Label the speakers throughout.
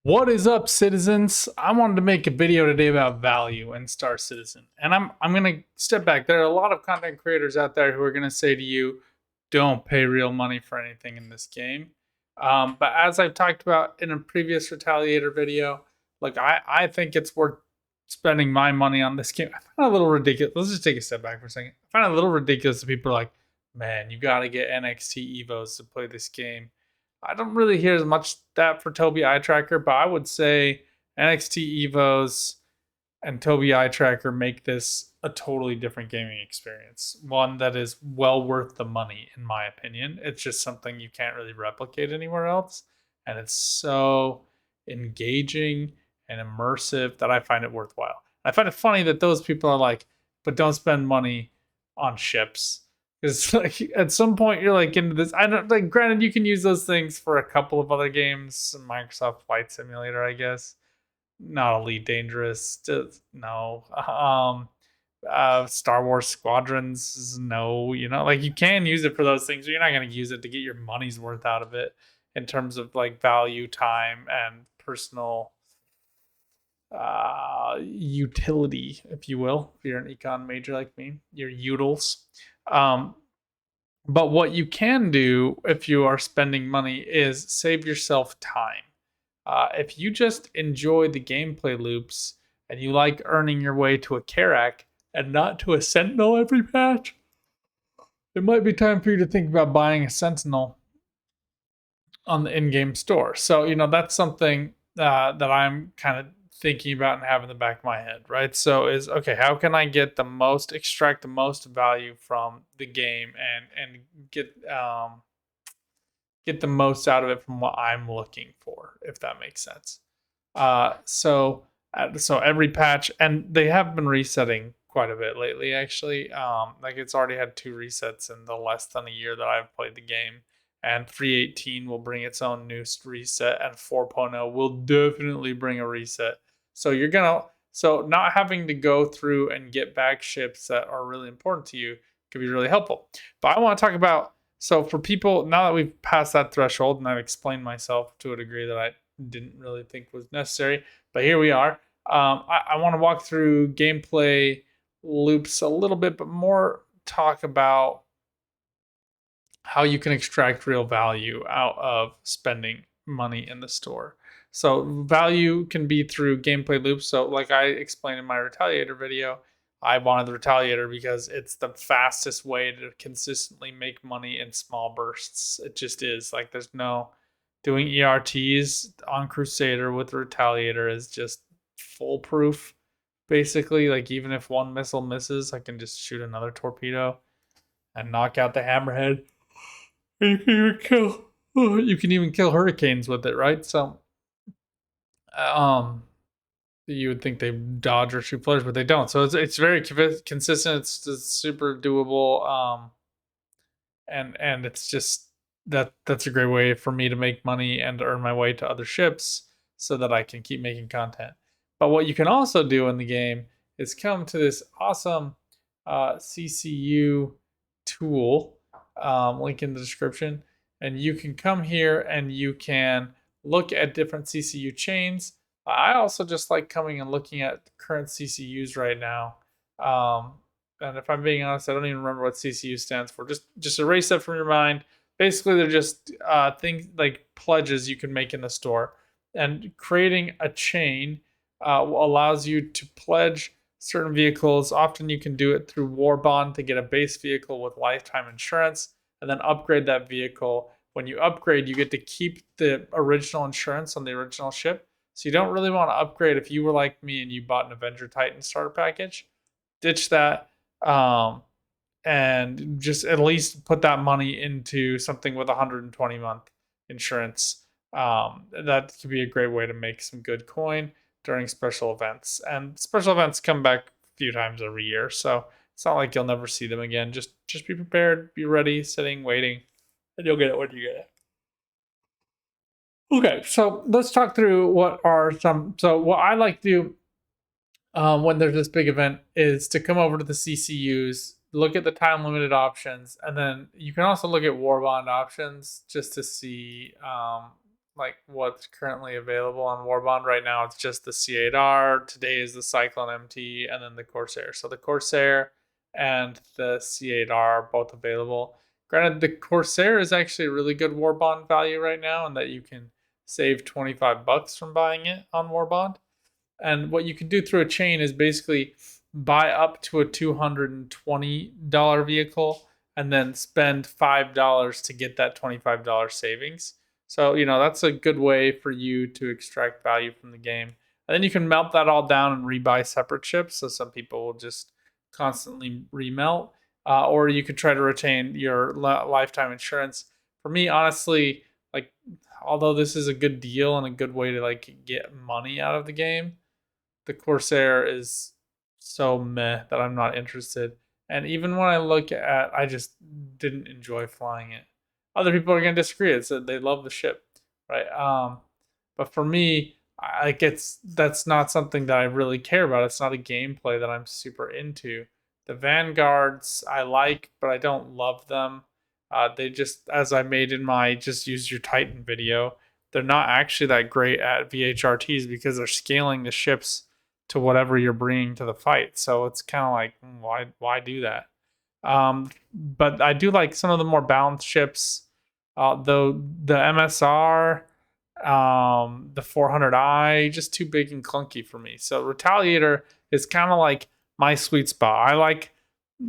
Speaker 1: What is up, citizens? I wanted to make a video today about value in Star Citizen. And I'm gonna step back. There are a lot of content creators out there who are gonna say to you, don't pay real money for anything in this game. But as I've talked about in a previous Retaliator video, like I think it's worth spending my money on this game. I find it a little ridiculous. Let's just take a step back for a second. I find it a little ridiculous that people are like, man, you gotta get NXT Evos to play this game. I don't really hear as much that for Toby Eye Tracker, but I would say NXT Evos and Toby Eye Tracker make this a totally different gaming experience. One that is well worth the money, in my opinion. It's just something you can't really replicate anywhere else. And it's so engaging and immersive that I find it worthwhile. I find it funny that those people are like, but don't spend money on ships. Because like at some point you're like into this. I don't like granted you can use those things for a couple of other games, Microsoft Flight Simulator, I guess, not Elite Dangerous. Just, no. Star Wars Squadrons. No. Like you can use it for those things, but you're not going to use it to get your money's worth out of it in terms of like value, time, and personal utility, if you will. If you're an econ major like me, your utils. Um, but what you can do if you are spending money is save yourself time. If you just enjoy the gameplay loops and you like earning your way to a Karak and not to a Sentinel every patch, it might be time for you to think about buying a Sentinel on the in-game store. So, that's something that I'm kind of thinking about and have in the back of my head, right? So is okay, how can I extract the most value from the game and get the most out of it from what I'm looking for, if that makes sense. So every patch, and they have been resetting quite a bit lately, actually. Like it's already had 2 resets in the less than a year that I've played the game. And 3.18 will bring its own new reset, and 4.0 will definitely bring a reset. So not having to go through and get back ships that are really important to you can be really helpful. But I want to talk about, so for people, now that we've passed that threshold and I've explained myself to a degree that I didn't really think was necessary, but here we are. I want to walk through gameplay loops a little bit, but more talk about how you can extract real value out of spending money in the store. So value can be through gameplay loops. So like I explained in my Retaliator video, I wanted the Retaliator because it's the fastest way to consistently make money in small bursts. It just is. Like there's no doing ERTs on Crusader with the Retaliator is just foolproof. Basically, like even if one missile misses, I can just shoot another torpedo and knock out the hammerhead. You can even kill hurricanes with it, right? So um you would think they dodge or shoot flares, but they don't. So it's very consistent. It's super doable. And it's just that's a great way for me to make money and earn my way to other ships so that I can keep making content. But what you can also do in the game is come to this awesome CCU tool, link in the description, and you can come here and you can look at different CCU chains. I also just like coming and looking at current CCUs right now. And if I'm being honest, I don't even remember what CCU stands for. Just erase that from your mind. Basically, they're just things like pledges you can make in the store. And creating a chain allows you to pledge certain vehicles. Often you can do it through War Bond to get a base vehicle with lifetime insurance and then upgrade that vehicle. When you upgrade, you get to keep the original insurance on the original ship. So you don't really want to upgrade if you were like me and you bought an Avenger Titan starter package. Ditch that, and just at least put that money into something with 120-month insurance. That could be a great way to make some good coin during special events. And special events come back a few times every year, so it's not like you'll never see them again. Just be prepared, be ready, sitting, waiting, and you'll get it when you get it. Okay, so let's talk through what are some. So what I like to do when there's this big event is to come over to the CCUs, look at the time limited options, and then you can also look at War Bond options just to see like what's currently available on Warbond right now. It's just the C8R. Today is the Cyclone MT, and then the Corsair. So the Corsair and the C8R are both available. Granted, the Corsair is actually a really good Warbond value right now, and that you can save $25 from buying it on Warbond. And what you can do through a chain is basically buy up to a $220 vehicle and then spend $5 to get that $25 savings. So, that's a good way for you to extract value from the game. And then you can melt that all down and rebuy separate ships. So some people will just constantly remelt. Or you could try to retain your lifetime insurance. For me, honestly, like, although this is a good deal and a good way to like get money out of the game, the Corsair is so meh that I'm not interested. And even when I look at, I just didn't enjoy flying it. Other people are gonna disagree. It's that they love the ship, right? But for me, like that's not something that I really care about. It's not a gameplay that I'm super into. The Vanguards I like, but I don't love them. They just, as I made in my just use your Titan video, they're not actually that great at VHRTs because they're scaling the ships to whatever you're bringing to the fight. So it's kind of like, why do that? But I do like some of the more balanced ships. Though the MSR, the 400i, just too big and clunky for me. So Retaliator is kind of like my sweet spot. I like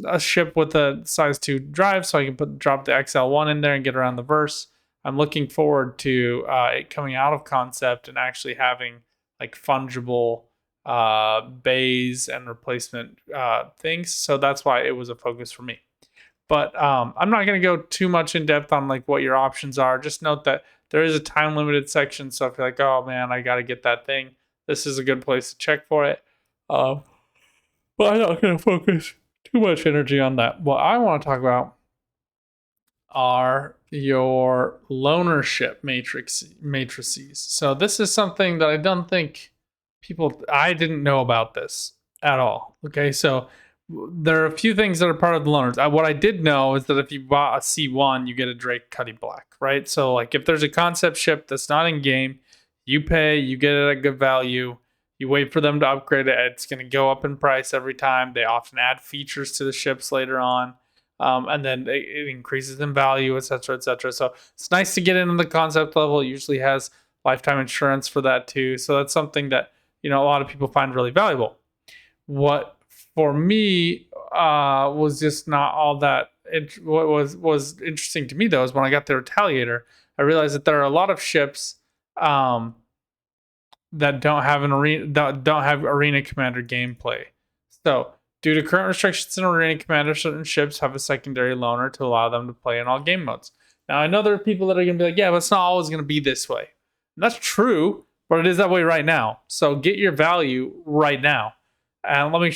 Speaker 1: a ship with a size 2 drive, so I can drop the XL1 in there and get around the verse. I'm looking forward to it coming out of concept and actually having like fungible bays and replacement things. So that's why it was a focus for me. But I'm not going to go too much in depth on like what your options are. Just note that there is a time limited section. So if you're like, oh man, I got to get that thing, this is a good place to check for it. But I'm not going to focus too much energy on that. What I want to talk about are your loanership matrices. So this is something that I don't think I didn't know about this at all. Okay, so there are a few things that are part of the loaners. What I did know is that if you bought a C1, you get a Drake Cuddy Black, right? So like if there's a concept ship that's not in game, you pay, you get it at good value, you wait for them to upgrade it. It's going to go up in price every time. They often add features to the ships later on. And then it increases in value, etc., etc. So it's nice to get into the concept level. It usually has lifetime insurance for that too. So that's something that a lot of people find really valuable. What for me was just not all that. What was interesting to me though is when I got the Retaliator, I realized that there are a lot of ships that don't have arena commander gameplay. So due to current restrictions in Arena Commander, certain ships have a secondary loaner to allow them to play in all game modes. Now, I know there are people that are going to be like, yeah, but it's not always going to be this way. And that's true, but it is that way right now. So get your value right now. And let me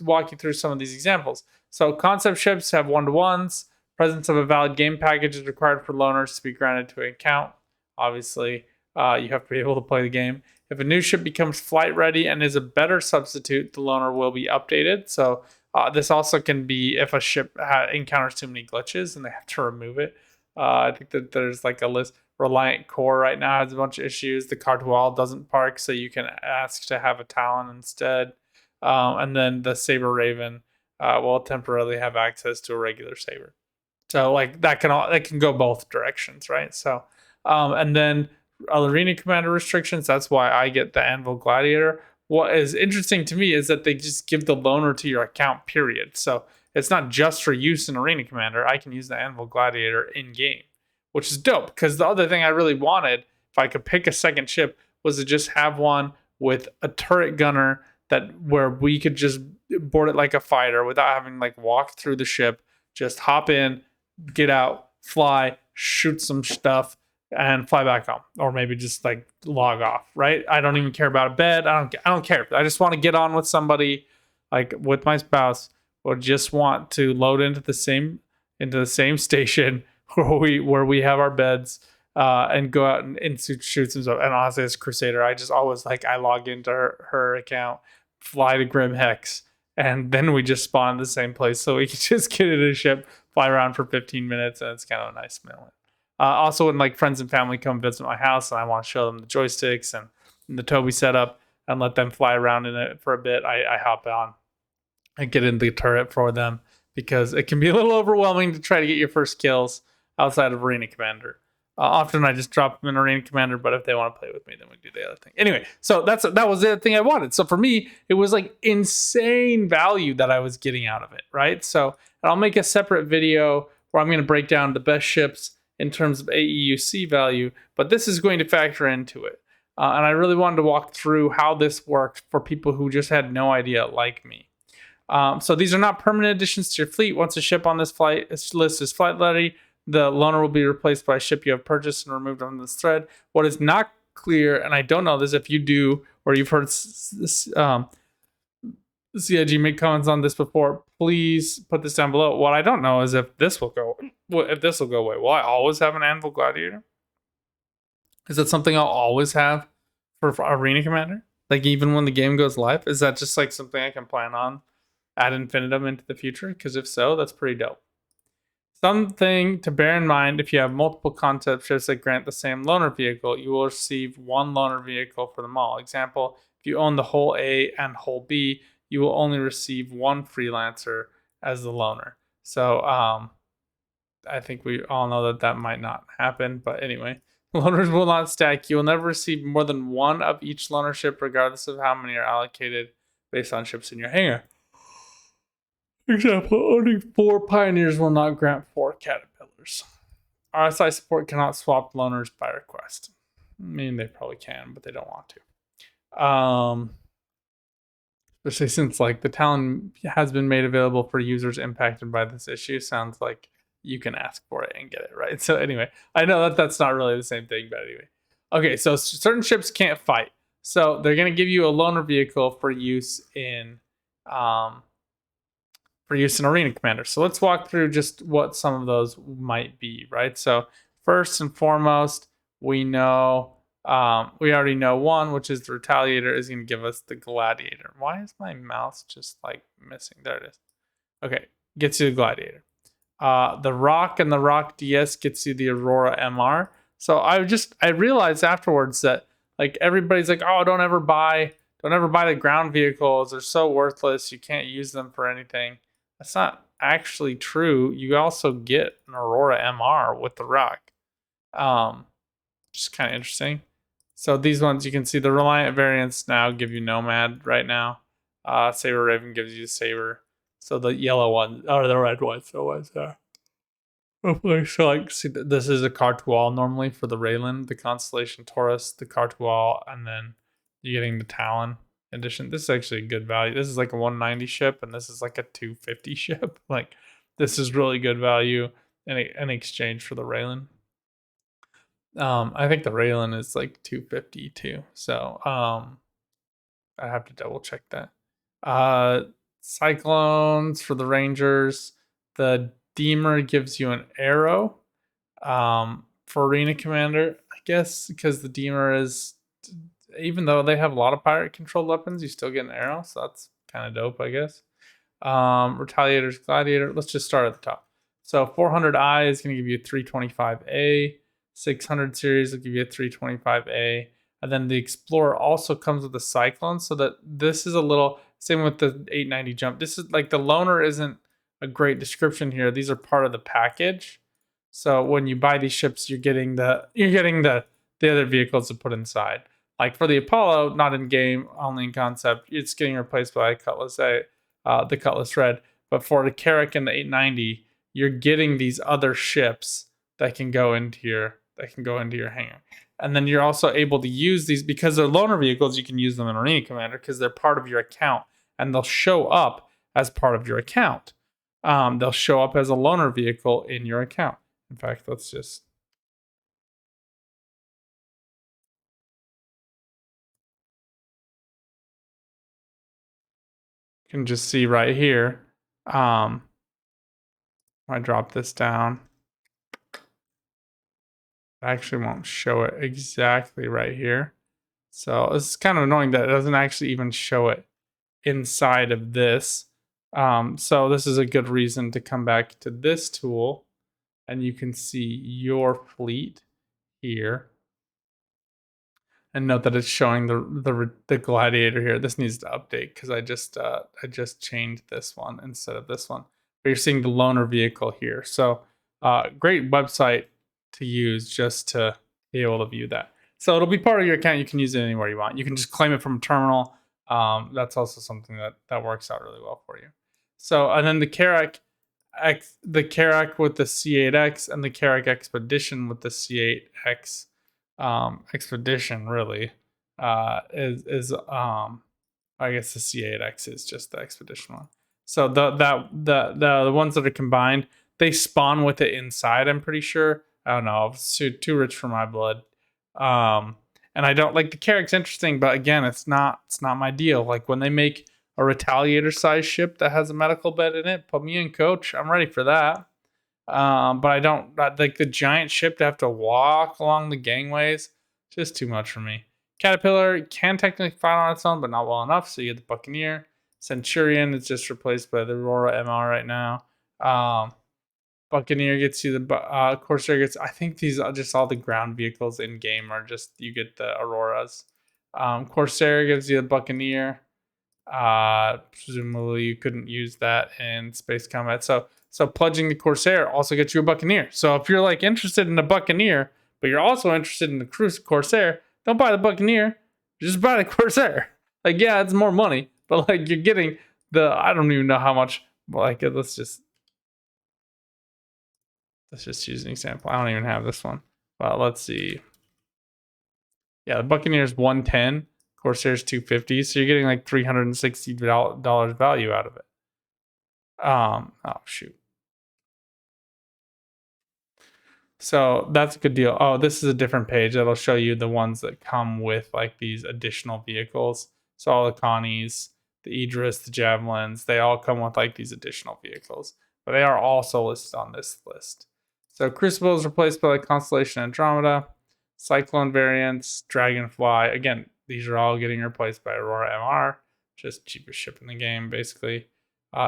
Speaker 1: walk you through some of these examples. So concept ships have 1-to-1s. Presence of a valid game package is required for loaners to be granted to an account. Obviously, you have to be able to play the game. If a new ship becomes flight ready and is a better substitute, the loaner will be updated. So this also can be if a ship encounters too many glitches and they have to remove it. I think that there's like a list. Reliant Core right now has a bunch of issues. The Cartual doesn't park, so you can ask to have a Talon instead. And then the Saber Raven will temporarily have access to a regular Saber. So like that can go both directions, right? So and then Arena Commander restrictions. That's why I get the Anvil Gladiator. What is interesting to me is that they just give the loaner to your account, period. So it's not just for use in Arena Commander. I can use the Anvil Gladiator in game, which is dope. Because the other thing I really wanted, if I could pick a second ship, was to just have one with a turret gunner where we could just board it like a fighter without having like walk through the ship. Just hop in, get out, fly, shoot some stuff, and fly back home, or maybe just like log off, right? I don't even care about a bed. I don't care. I just want to get on with somebody, like with my spouse, or just want to load into the same station where we have our beds, and go out and shoot some stuff. And honestly, as Crusader, I log into her account, fly to Grim Hex, and then we just spawn in the same place, so we can just get in a ship, fly around for 15 minutes, and it's kind of a nice moment. Also, when like friends and family come visit my house and I want to show them the joysticks and the Toby setup and let them fly around in it for a bit, I hop on and get in the turret for them because it can be a little overwhelming to try to get your first kills outside of Arena Commander. Often I just drop them in Arena Commander, but if they want to play with me, then we do the other thing. Anyway, so that was the thing I wanted. So for me, it was like insane value that I was getting out of it, right? So I'll make a separate video where I'm going to break down the best ships in terms of AEUC value, but this is going to factor into it. And I really wanted to walk through how this worked for people who just had no idea, like me. So these are not permanent additions to your fleet. Once a ship on this list is flight ready, the loaner will be replaced by a ship you have purchased and removed from this thread. What is not clear, and I don't know this if you do, or you've heard CIG make comments on this before, please put this down below. What I don't know is if this will go away. Will I always have an Anvil Gladiator? Is that something I'll always have for Arena Commander? Like even when the game goes live? Is that just like something I can plan on ad infinitum into the future? Because if so, that's pretty dope. Something to bear in mind: if you have multiple concept ships that grant the same loaner vehicle, you will receive one loaner vehicle for them all. Example, if you own the whole A and whole B, you will only receive one freelancer as the loaner. So I think we all know that might not happen, but anyway. Loaners will not stack. You will never receive more than one of each loaner ship, regardless of how many are allocated based on ships in your hangar. Example, owning 4 Pioneers will not grant 4 Caterpillars. RSI support cannot swap loaners by request. I mean, they probably can, but they don't want to. Especially since like the Talon has been made available for users impacted by this issue. Sounds like you can ask for it and get it, right? So anyway, I know that that's not really the same thing, but anyway. Okay, so certain ships can't fight. So they're going to give you a loaner vehicle for use in Arena Commander. So let's walk through just what some of those might be, right? So first and foremost, we already know one, which is the Retaliator is going to give us the Gladiator. Why is my mouse just like missing? There it is. Okay, gets you the Gladiator. The Rock and the Rock DS gets you the Aurora MR. So I realized afterwards that like everybody's like, oh, don't ever buy the ground vehicles. They're so worthless. You can't use them for anything. That's not actually true. You also get an Aurora MR with the Rock. Just kind of interesting. So these ones, you can see the Reliant variants now give you Nomad right now. Saber Raven gives you Saber. So the yellow one, or the red one's always there. Hopefully, so like, see, this is a Cartual normally for the Raylan, the Constellation Taurus, the Cartual, and then you're getting the Talon edition. This is actually a good value. This is like a 190 ship, and this is like a 250 ship. Like, this is really good value in exchange for the Raylan. I think the Raylan is like 250 too. So I have to double check that. Cyclones for the Rangers. The Deemer gives you an arrow. For Arena Commander, I guess, because the Deemer is, even though they have a lot of pirate controlled weapons, you still get an arrow. So that's kind of dope, I guess. Retaliator's Gladiator. Let's just start at the top. So 400i is going to give you a 325A. 600 series will give you a 325A. And then the Explorer also comes with a Cyclone, so that this is a little, same with the 890 jump. This is like the loaner isn't a great description here. These are part of the package. So when you buy these ships, you're getting the other vehicles to put inside. Like for the Apollo, not in game, only in concept, it's getting replaced by the Cutlass Red. But for the Carrack and the 890, you're getting these other ships that can go into your hangar. And then you're also able to use these because they're loaner vehicles. You can use them in Arena Commander because they're part of your account, and they'll show up as part of your account. They'll show up as a loaner vehicle in your account. In fact, let's just you can just see right here. I drop this down. I actually won't show it exactly right here. So it's kind of annoying that it doesn't actually even show it inside of this. So this is a good reason to come back to this tool and you can see your fleet here. And note that it's showing the gladiator here. This needs to update because I just changed this one instead of this one. But you're seeing the loaner vehicle here. So great website to use just to be able to view that. So it'll be part of your account. You can use it anywhere you want. You can just claim it from a terminal. That's also something that works out really well for you. So and then the Karak the Karak with the C8X and the Karak Expedition with the C8X Expedition really is I guess the C8X is just the Expedition one. So the ones that are combined, they spawn with it inside. I'm pretty sure. I don't know. It's too rich for my blood. And I don't like the Karak's interesting, but again, it's not my deal. Like when they make a Retaliator size ship that has a medical bed in it, put me in, coach. I'm ready for that. But I don't like the giant ship to have to walk along the gangways. Just too much for me. Caterpillar can technically fight on its own, but not well enough. So you get the Buccaneer. Centurion is just replaced by the Aurora MR right now. Buccaneer gets you the Corsair gets. I think these are just all the ground vehicles in game are just you get the Auroras. Corsair gives you the Buccaneer. Presumably you couldn't use that in space combat. So pledging the Corsair also gets you a Buccaneer. So if you're like interested in a Buccaneer, but you're also interested in the Corsair, don't buy the Buccaneer. Just buy the Corsair. Like yeah, it's more money, but like you're getting the I don't even know how much. Like let's just use an example. I don't even have this one. Well, let's see. Yeah, the Buccaneer's 110, Corsair's 250, so you're getting like $360 value out of it. Oh shoot. So that's a good deal. Oh, this is a different page that'll show you the ones that come with like these additional vehicles. So all the Connies, the Idris, the Javelins, they all come with like these additional vehicles, but they are also listed on this list. So Crucible is replaced by like Constellation Andromeda, Cyclone variants, Dragonfly. Again, these are all getting replaced by Aurora MR, just cheapest ship in the game, basically.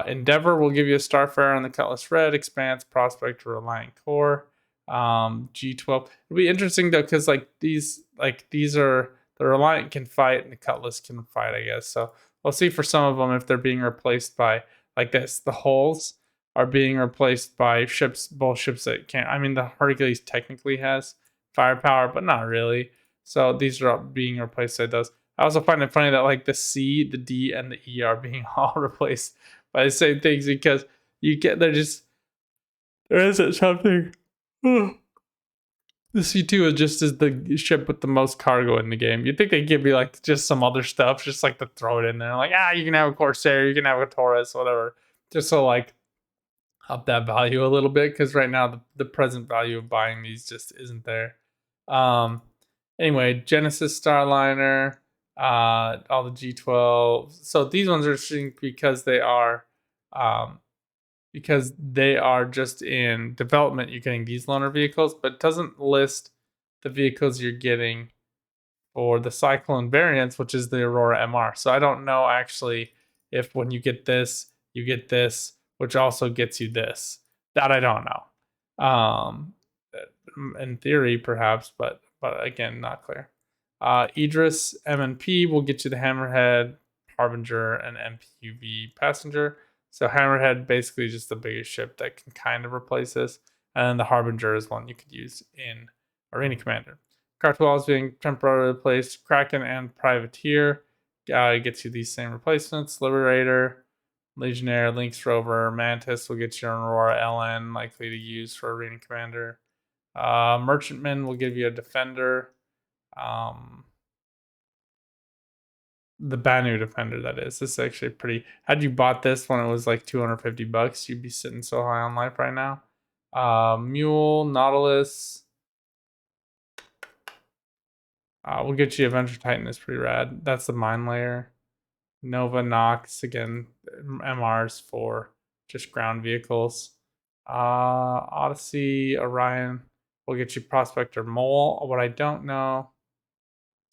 Speaker 1: Endeavor will give you a Starfarer on the Cutlass Red, Expanse, Prospector, Reliant Core. G12. It'll be interesting though, because like these are the Reliant can fight and the Cutlass can fight, I guess. So we'll see for some of them if they're being replaced by like this. The hulls are being replaced by ships, both ships that can't. I mean, the Hercules technically has firepower, but not really. So these are being replaced by those. I also find it funny that like the C, the D, and the E are being all replaced by the same things because there isn't something. The C2 is just as the ship with the most cargo in the game. You'd think they'd give you like just some other stuff, just like to throw it in there. Like, you can have a Corsair, you can have a Taurus, whatever. Just so like up that value a little bit. Because right now the present value of buying these just isn't there. Anyway, Genesis Starliner, all the G12. So these ones are interesting because they are just in development. You're getting these loaner vehicles, but it doesn't list the vehicles you're getting for the Cyclone variants, which is the Aurora MR. So I don't know actually if when you get this, which also gets you this. That I don't know. In theory, perhaps, but again, not clear. Idris MNP will get you the Hammerhead, Harbinger, and MPUV Passenger. So Hammerhead basically just the biggest ship that can kind of replace this, and then the Harbinger is one you could use in Arena Commander. Cartwell is being temporarily replaced. Kraken and Privateer gets you these same replacements. Liberator, Legionnaire, Lynx Rover, Mantis will get you an Aurora LN, likely to use for Arena Commander. Merchantman will give you a Defender. The Banu Defender, that is. This is actually pretty. Had you bought this when it was like $250, you'd be sitting so high on life right now. Mule, Nautilus. We'll get you Adventure Titan is pretty rad. That's the mine layer. Nova, Nox, again, MRs for just ground vehicles. Odyssey, Orion. We'll get you Prospector Mole. What I don't know.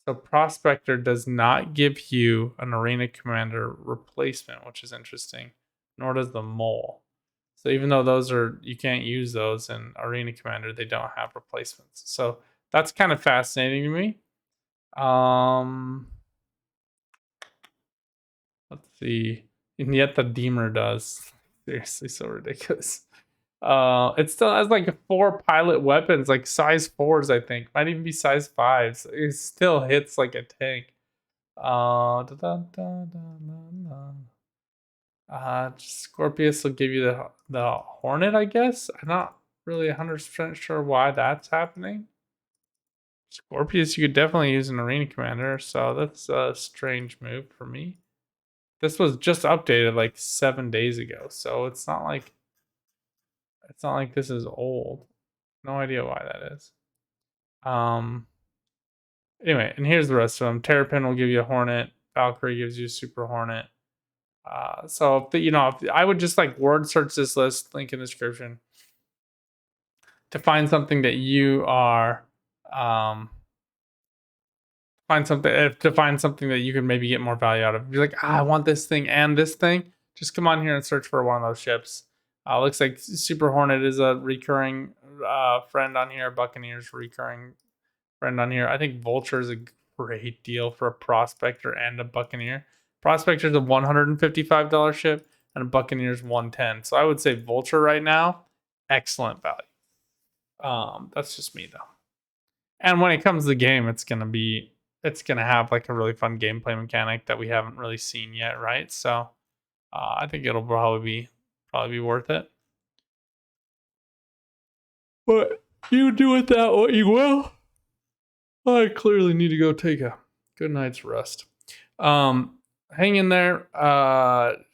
Speaker 1: So Prospector does not give you an Arena Commander replacement, which is interesting. Nor does the Mole. So even though those are you can't use those in Arena Commander, they don't have replacements. So that's kind of fascinating to me. Let's see. And yet the Deemer does. Seriously, so ridiculous. It still has like 4 pilot weapons, like size 4s, I think. Might even be size 5s. It still hits like a tank. Scorpius will give you the Hornet, I guess. I'm not really 100% sure why that's happening. Scorpius you could definitely use an Arena Commander, so that's a strange move for me. This was just updated like 7 days ago, so it's not like this is old. No idea why that is. Anyway, and here's the rest of them. Terrapin will give you a Hornet. Valkyrie gives you a Super Hornet. So if I would just like word search this list, link in the description, to find something that you are find something that you can maybe get more value out of. Be like, I want this thing and this thing. Just come on here and search for one of those ships. Looks like Super Hornet is a recurring friend on here. Buccaneers recurring friend on here. I think Vulture is a great deal for a Prospector and a Buccaneer. Prospector is a $155 ship and a Buccaneer is $110. So I would say Vulture right now, excellent value. That's just me though. And when it comes to the game, it's gonna have like a really fun gameplay mechanic that we haven't really seen yet, right? So I think it'll probably be worth it. But you do with that what you will. I clearly need to go take a good night's rest. Hang in there.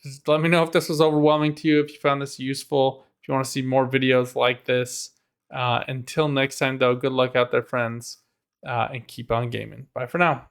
Speaker 1: Just let me know if this was overwhelming to you, if you found this useful, if you want to see more videos like this. Until next time, though, good luck out there, friends, and keep on gaming. Bye for now.